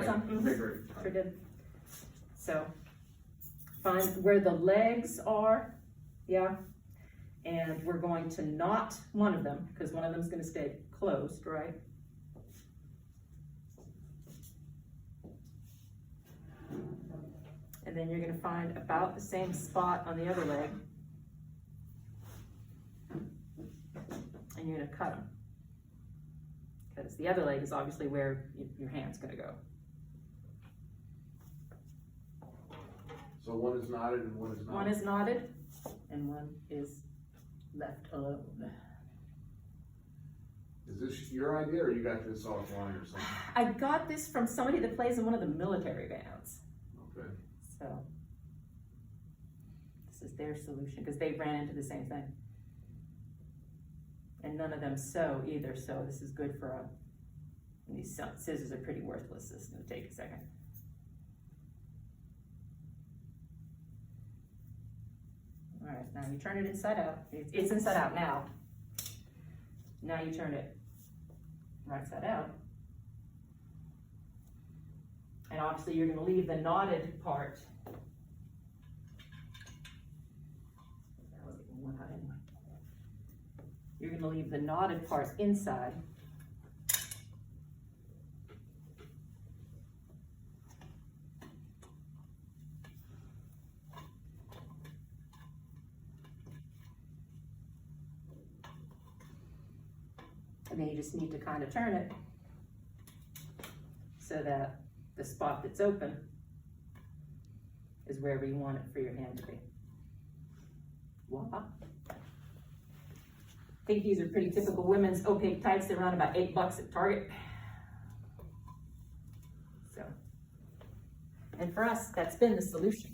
got some? Okay, great. Sure did. So, find where the legs are, yeah, and we're going to knot one of them, because one of them is gonna stay closed, right? And then you're gonna find about the same spot on the other leg, and you're gonna cut them. Because the other leg is obviously where your hand's gonna go. So one is knotted and one is not? One is knotted, and one is left alone. Is this your idea, or you got this offline or something? I got this from somebody that plays in one of the military bands, Okay. so this is their solution, because they ran into the same thing. And none of them sew either, so this is good for and these scissors are pretty worthless. This is gonna take a second. All right, now you turn it inside out. It's inside out now. Now you turn it right side out. And obviously you're gonna leave the knotted part. That wasn't even one knot anyway. You're gonna leave the knotted part inside. And then you just need to kind of turn it so that the spot that's open is wherever you want it for your hand to be. Voila. I think these are pretty typical women's opaque tights. They're around about $8 at Target. So, and for us, that's been the solution.